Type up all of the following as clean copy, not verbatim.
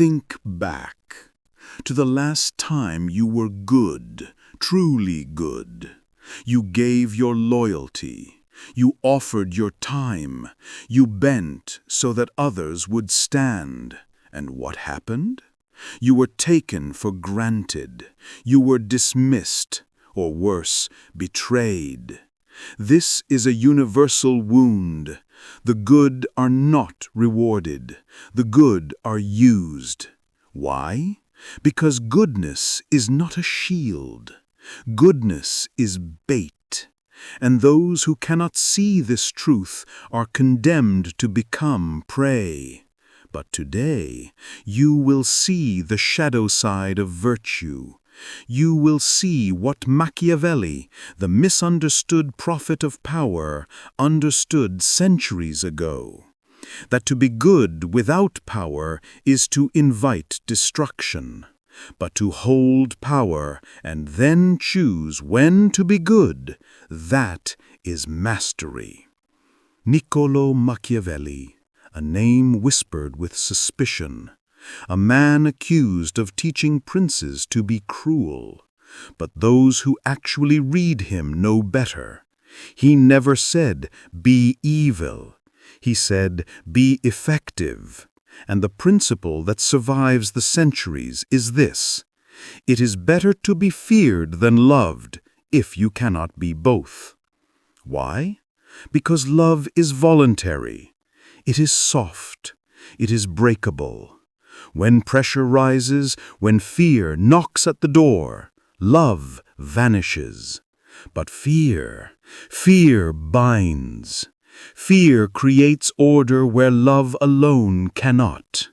Think back to the last time you were good, truly good. You gave your loyalty. You offered your time. You bent so that others would stand. And what happened? You were taken for granted. You were dismissed, or worse, betrayed. This is a universal wound. The good are not rewarded. The good are used. Why? Because goodness is not a shield. Goodness is bait. And those who cannot see this truth are condemned to become prey. But today, you will see the shadow side of virtue. You will see what Machiavelli, the misunderstood prophet of power, understood centuries ago. That to be good without power is to invite destruction. But to hold power and then choose when to be good, that is mastery. Niccolò Machiavelli, a name whispered with suspicion, a man accused of teaching princes to be cruel. But those who actually read him know better. He never said, "Be evil." He said, "Be effective." And the principle that survives the centuries is this: it is better to be feared than loved, if you cannot be both. Why? Because love is voluntary. It is soft. It is breakable. When pressure rises, when fear knocks at the door, love vanishes. But fear binds. Fear creates order where love alone cannot.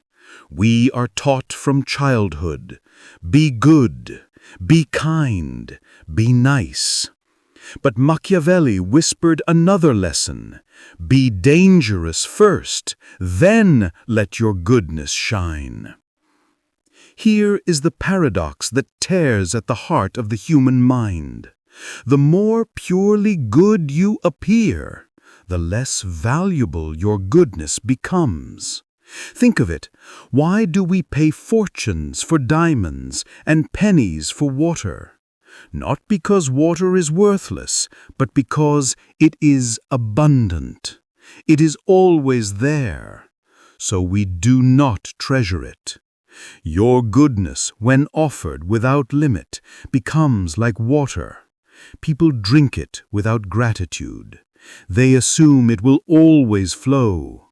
We are taught from childhood, be good, be kind, be nice. But Machiavelli whispered another lesson: be dangerous first, then let your goodness shine. Here is the paradox that tears at the heart of the human mind. The more purely good you appear, the less valuable your goodness becomes. Think of it. Why do we pay fortunes for diamonds and pennies for water? Not because water is worthless, but because it is abundant. It is always there. So we do not treasure it. Your goodness, when offered without limit, becomes like water. People drink it without gratitude. They assume it will always flow.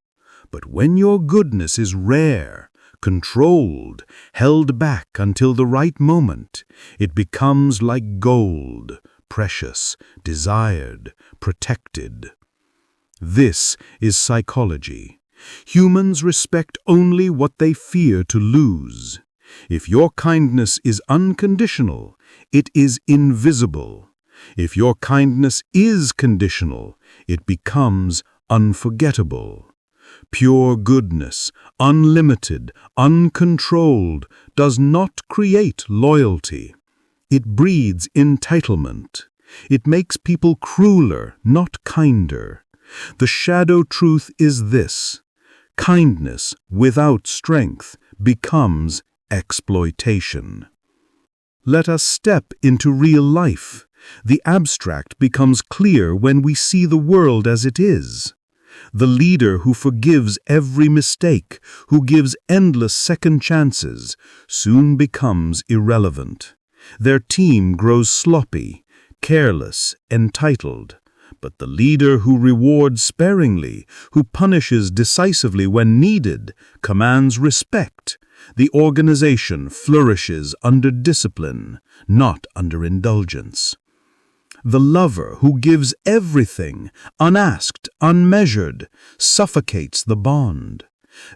But when your goodness is rare, controlled, held back until the right moment, it becomes like gold, precious, desired, protected. This is psychology. Humans respect only what they fear to lose. If your kindness is unconditional, it is invisible. If your kindness is conditional, it becomes unforgettable. Pure goodness, unlimited, uncontrolled, does not create loyalty. It breeds entitlement. It makes people crueler, not kinder. The shadow truth is this: kindness without strength becomes exploitation. Let us step into real life. The abstract becomes clear when we see the world as it is. The leader who forgives every mistake, who gives endless second chances, soon becomes irrelevant. Their team grows sloppy, careless, entitled. But the leader who rewards sparingly, who punishes decisively when needed, commands respect. The organization flourishes under discipline, not under indulgence. The lover who gives everything, unasked, unmeasured, suffocates the bond.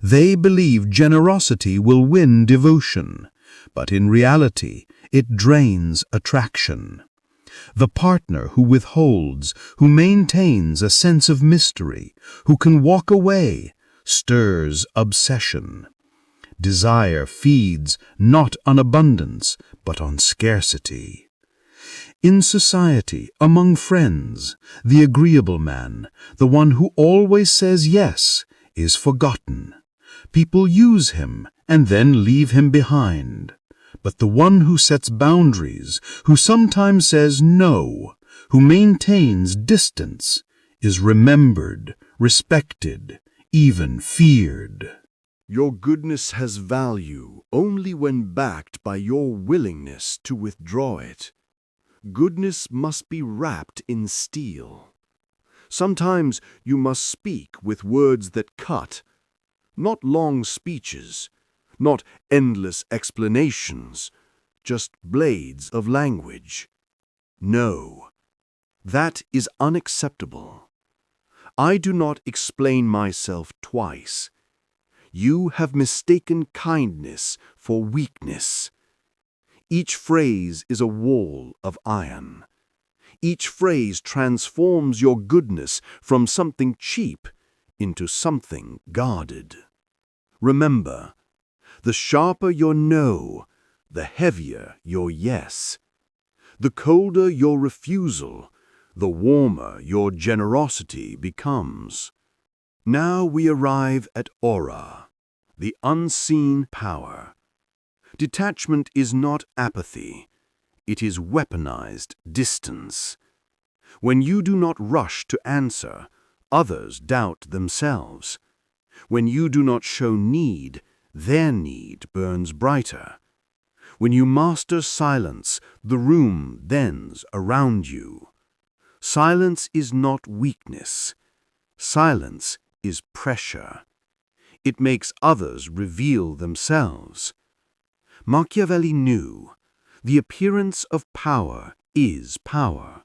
They believe generosity will win devotion, but in reality, it drains attraction. The partner who withholds, who maintains a sense of mystery, who can walk away, stirs obsession. Desire feeds not on abundance, but on scarcity. In society, among friends, the agreeable man, the one who always says yes, is forgotten. People use him and then leave him behind. But the one who sets boundaries, who sometimes says no, who maintains distance, is remembered, respected, even feared. Your goodness has value only when backed by your willingness to withdraw it. Goodness must be wrapped in steel. Sometimes you must speak with words that cut, not long speeches, not endless explanations, just blades of language. No, that is unacceptable. I do not explain myself twice. You have mistaken kindness for weakness. Each phrase is a wall of iron. Each phrase transforms your goodness from something cheap into something guarded. Remember, the sharper your no, the heavier your yes. The colder your refusal, the warmer your generosity becomes. Now we arrive at aura, the unseen power. Detachment is not apathy, it is weaponized distance. When you do not rush to answer, others doubt themselves. When you do not show need, their need burns brighter. When you master silence, the room thens around you. Silence is not weakness. Silence is pressure. It makes others reveal themselves. Machiavelli knew the appearance of power is power,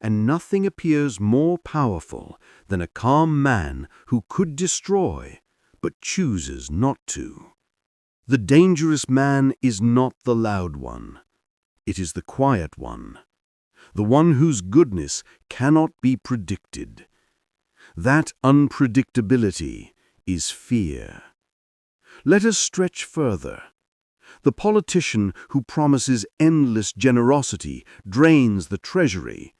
and nothing appears more powerful than a calm man who could destroy but chooses not to. The dangerous man is not the loud one. It is the quiet one, the one whose goodness cannot be predicted. That unpredictability is fear. Let us stretch further. The politician who promises endless generosity drains the treasury,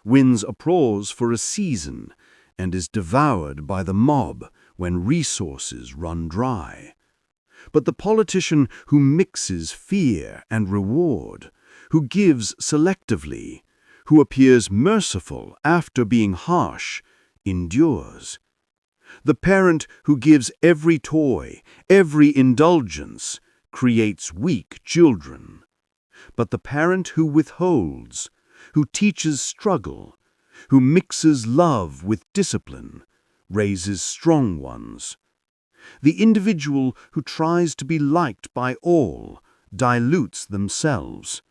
wins applause for a season, and is devoured by the mob when resources run dry. But the politician who mixes fear and reward, who gives selectively, who appears merciful after being harsh, endures. The parent who gives every toy, every indulgence, creates weak children. But the parent who withholds, who teaches struggle, who mixes love with discipline, raises strong ones. The individual who tries to be liked by all dilutes themselves.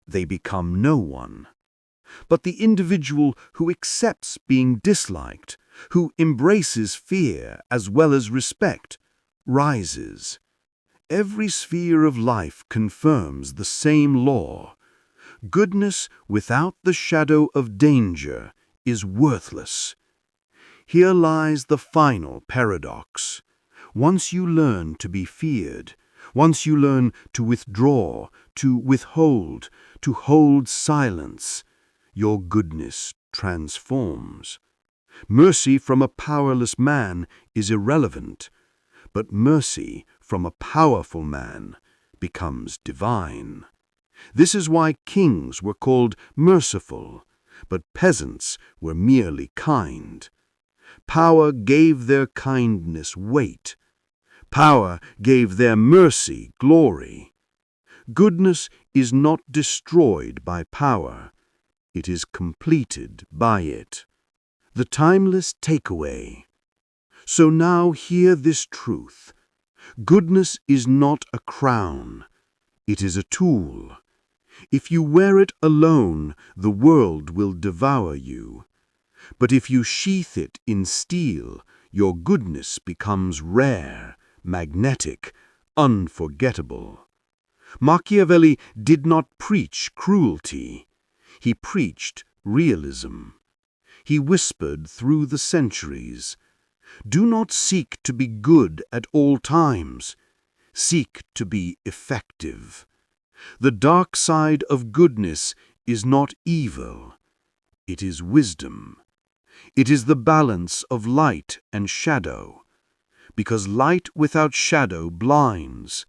They become no one. But the individual who accepts being disliked, who embraces fear as well as respect, rises. Every sphere of life confirms the same law. Goodness without the shadow of danger is worthless. Here lies the final paradox. Once you learn to be feared, once you learn to withdraw, to withhold, to hold silence, your goodness transforms. Mercy from a powerless man is irrelevant, but mercy from a powerful man becomes divine. This is why kings were called merciful, but peasants were merely kind. Power gave their kindness weight. Power gave their mercy glory. Goodness is not destroyed by power. It is completed by it. The timeless takeaway. So now hear this truth. Goodness is not a crown. It is a tool. If you wear it alone, the world will devour you. But if you sheath it in steel, your goodness becomes rare, magnetic, unforgettable. Machiavelli did not preach cruelty. He preached realism. He whispered through the centuries, "Do not seek to be good at all times. Seek to be effective." The dark side of goodness is not evil. It is wisdom. It is the balance of light and shadow. because light without shadow blinds,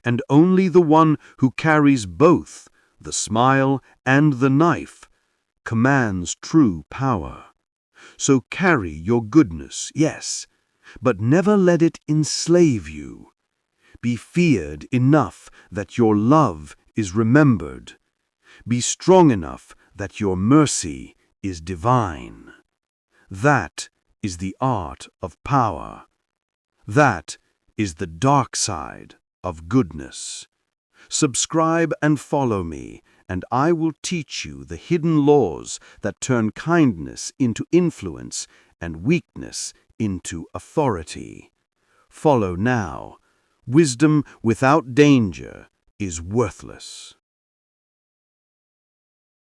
and only the one who carries both, the smile and the knife, commands true power. So carry your goodness, yes, but never let it enslave you. Be feared enough that your love is remembered. Be strong enough that your mercy is divine. That is the art of power. That is the dark side of goodness. Subscribe and follow me, and I will teach you the hidden laws that turn kindness into influence and weakness into authority. Follow now. Wisdom without danger is worthless.